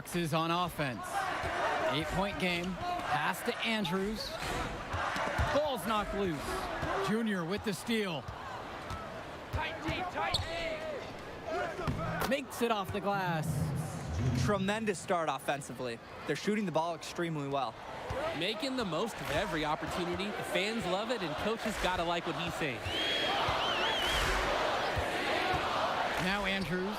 Foxes on offense. 8-point game. Pass to Andrews. Ball's knocked loose. Junior with the steal. Makes it off the glass. Tremendous start offensively. They're shooting the ball extremely well. Making the most of every opportunity. The fans love it, and coaches gotta like what he's saying. Now Andrews.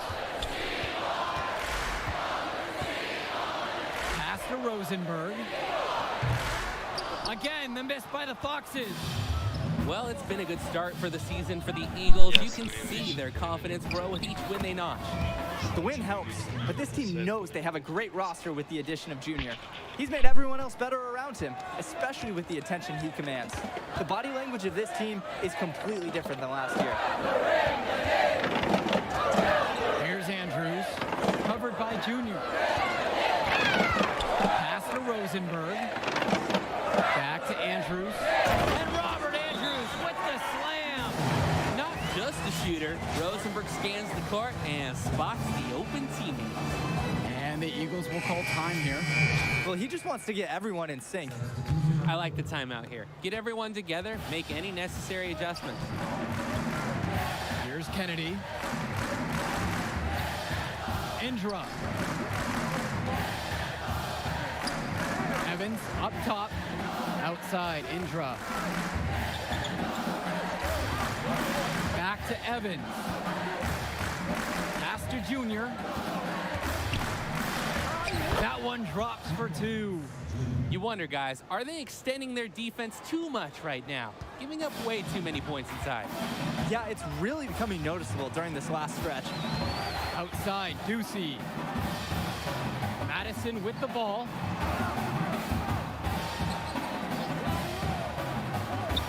Pass to Rosenberg. Again, the miss by the Foxes. Well, it's been a good start for the season for the Eagles. You can see their confidence grow with each win they notch. The win helps, but this team knows they have a great roster with the addition of Junior. He's made everyone else better around him, especially with the attention he commands. The body language of this team is completely different than last year. Here's Andrews, covered by Junior. Pass to Rosenberg. Back to Andrews. And Robert Andrews with the slam. Not just a shooter, Rosenberg scans the court and spots the open teammate. And the Eagles will call time here. Well, he just wants to get everyone in sync. I like the timeout here. Get everyone together, make any necessary adjustments. Here's Kennedy. Indra. Evans up top. Outside, Indra. Back to Evans. Pass to Junior. That one drops for two. You wonder, guys, are they extending their defense too much right now? Giving up way too many points inside. Yeah, it's really becoming noticeable during this last stretch. Outside, Ducey. Madison with the ball.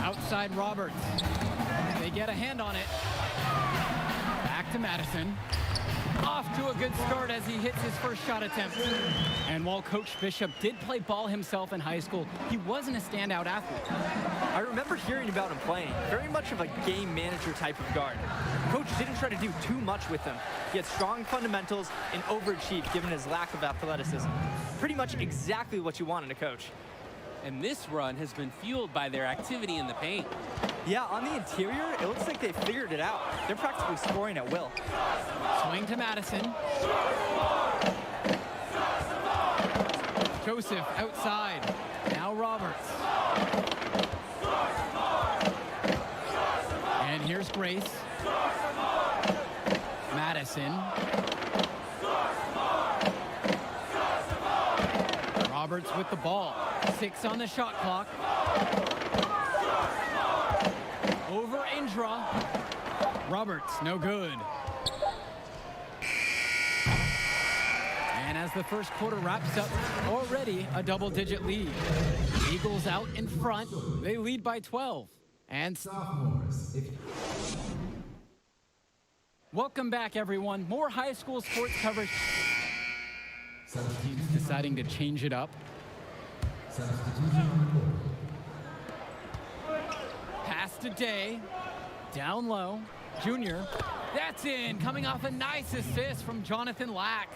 Outside Roberts. They get a hand on it. Back to Madison. Off to a good start as he hits his first shot attempt. And while Coach Bishop did play ball himself in high school, he wasn't a standout athlete. I remember hearing about him playing, very much of a game manager type of guard. Coach didn't try to do too much with him. He had strong fundamentals and overachieved given his lack of athleticism. Pretty much exactly what you want in a coach. And this run has been fueled by their activity in the paint. Yeah, on the interior, it looks like they figured it out. They're practically scoring at will. Swing to Madison. Joseph outside. Now Roberts. And here's Grace. Madison. Roberts with the ball. 6 on the shot clock. Over Indra. Roberts, no good. And as the first quarter wraps up, already a double-digit lead. Eagles out in front. They lead by 12. And Sophomores. welcome back, everyone. More high school sports coverage. Teams deciding to change it up. Pass to Day. Down low. Junior. That's in. Coming off a nice assist from Jonathan Lack.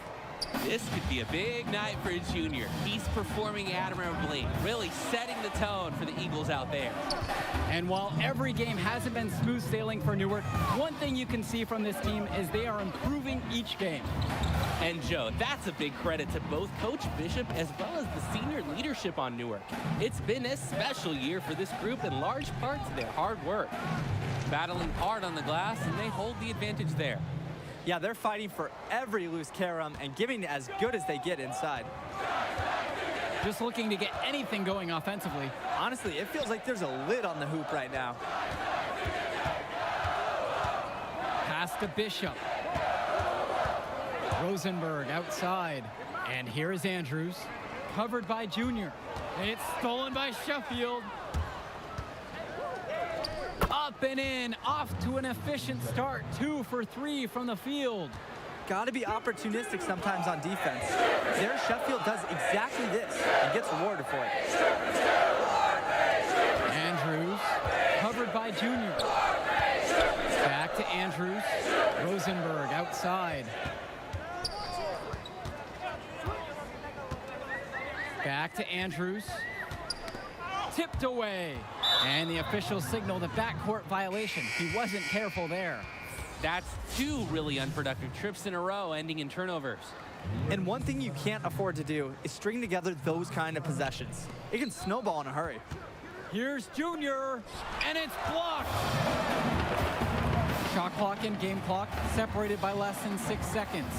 This could be a big night for a junior. He's performing admirably, really setting the tone for the Eagles out there. And while every game hasn't been smooth sailing for Newark, one thing you can see from this team is they are improving each game. And Joe, that's a big credit to both Coach Bishop as well as the senior leadership on Newark. It's been a special year for this group in large part to their hard work. Battling hard on the glass, and they hold the advantage there. Yeah, they're fighting for every loose carom and giving as good as they get inside. Just looking to get anything going offensively. Honestly, it feels like there's a lid on the hoop right now. Pass to Bishop. Rosenberg outside. And here is Andrews, covered by Junior. And it's stolen by Sheffield. Up and in, off to an efficient start. 2 for 3 from the field. Got to be opportunistic sometimes on defense. There, Sheffield does exactly this and gets rewarded for it. Andrews, covered by Junior. Back to Andrews. Rosenberg outside. Back to Andrews. Tipped away. And the officials signal the backcourt violation. He wasn't careful there. That's 2 really unproductive trips in a row, ending in turnovers. And one thing you can't afford to do is string together those kind of possessions. It can snowball in a hurry. Here's Junior, and it's blocked. Shot clock and game clock separated by less than 6 seconds.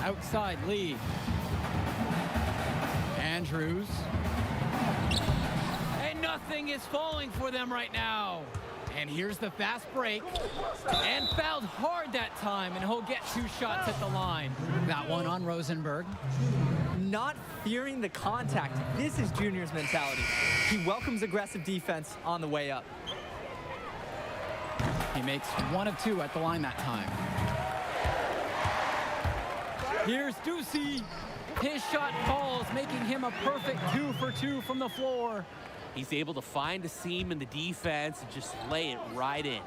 Outside Lee. Andrews. And nothing is falling for them right now. And here's the fast break. And fouled hard that time, and he'll get 2 shots at the line. That one on Rosenberg. Not fearing the contact. This is Junior's mentality. He welcomes aggressive defense on the way up. He makes 1 of 2 at the line that time. Here's Ducey. His shot falls, making him a perfect 2 for 2 from the floor. He's able to find a seam in the defense and just lay it right in.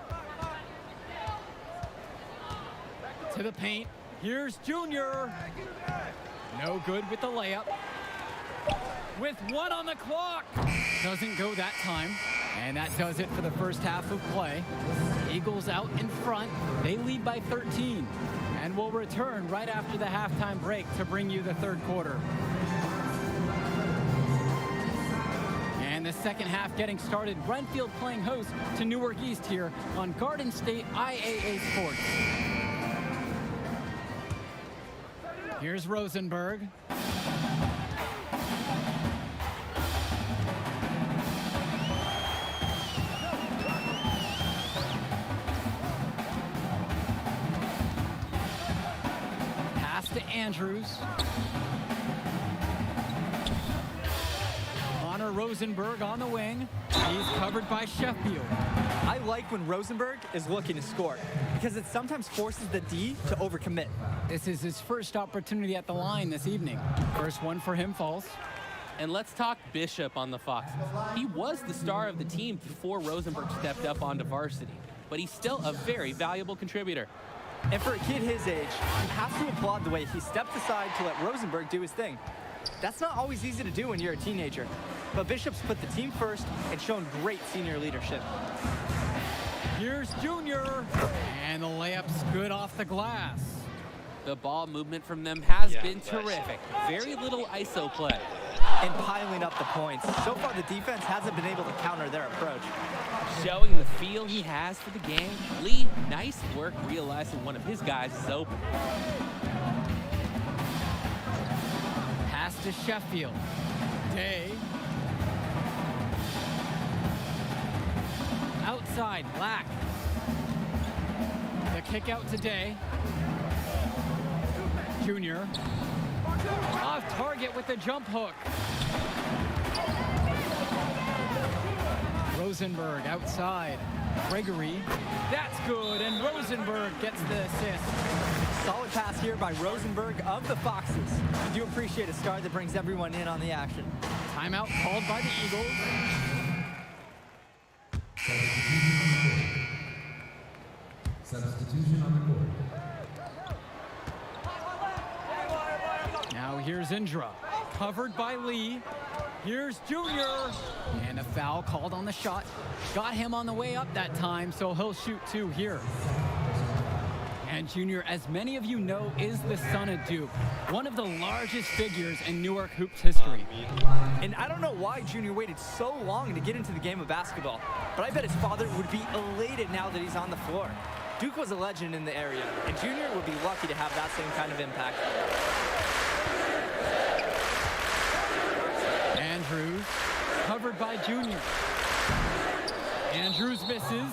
To the paint. Here's Junior. No good with the layup. With 1 on the clock. Doesn't go that time. And that does it for the first half of play. Eagles out in front. They lead by 13. And will return right after the halftime break to bring you the third quarter. And the second half getting started. Renfield playing host to Newark East here on Garden State IAA Sports. Here's Rosenberg. Pass to Andrews. Connor Rosenberg on the wing. He's covered by Sheffield. I like when Rosenberg is looking to score because it sometimes forces the D to overcommit. This is his first opportunity at the line this evening. First one for him falls. And let's talk Bishop on the Foxes. He was the star of the team before Rosenberg stepped up onto varsity, but he's still a very valuable contributor. And for a kid his age, you have to applaud the way he stepped aside to let Rosenberg do his thing. That's not always easy to do when you're a teenager, but Bishop's put the team first and shown great senior leadership. Here's Junior, and the layup's good off the glass. The ball movement from them has been terrific. Very little ISO play. And piling up the points. So far, the defense hasn't been able to counter their approach. Showing the feel he has for the game. Lee, nice work realizing one of his guys is open. Pass to Sheffield. Day. Outside, Black. The kick out to Day. Junior. Off target with the jump hook. Rosenberg outside. Gregory. That's good, and Rosenberg gets the assist. Solid pass here by Rosenberg of the Foxes. I do appreciate a star that brings everyone in on the action. Timeout called by the Eagles. Substitution on the board. Now here's Indra, covered by Lee. Here's Junior, and a foul called on the shot. Got him on the way up that time, so he'll shoot 2 here. And Junior, as many of you know, is the son of Duke, one of the largest figures in Newark hoops history. And I don't know why Junior waited so long to get into the game of basketball, but I bet his father would be elated now that he's on the floor. Duke was a legend in the area, and Junior would be lucky to have that same kind of impact. Andrews, covered by Junior. Andrews misses.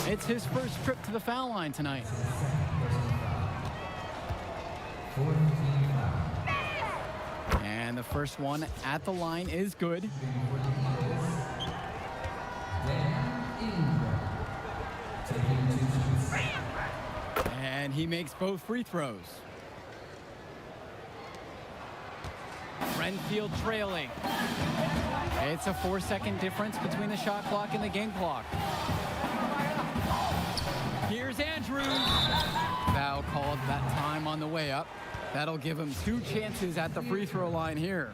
It's his first trip to the foul line tonight. And the first one at the line is good. And he makes both free throws. Renfield trailing. It's a 4-second difference between the shot clock and the game clock. Here's Andrews. foul called that time on the way up. That'll give him 2 chances at the free throw line here.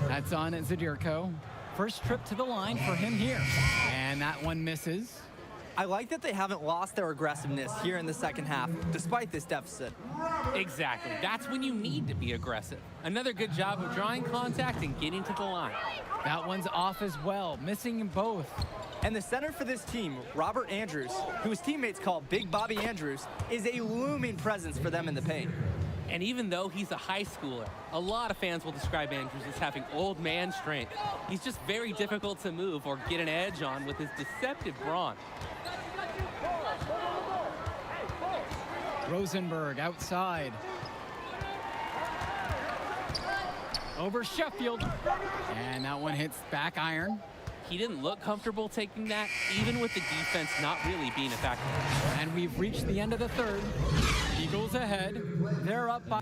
That's on Zadirko. First trip to the line for him here. And that one misses. I like that they haven't lost their aggressiveness here in the second half, despite this deficit. Exactly. That's when you need to be aggressive. Another good job of drawing contact and getting to the line. That one's off as well, missing them both. And the center for this team, Robert Andrews, who his teammates call Big Bobby Andrews, is a looming presence for them in the paint. And even though he's a high schooler, a lot of fans will describe Andrews as having old man strength. He's just very difficult to move or get an edge on with his deceptive brawn. Rosenberg outside. Over Sheffield. And that one hits back iron. He didn't look comfortable taking that, even with the defense not really being effective. And we've reached the end of the third. Eagles ahead. They're up by...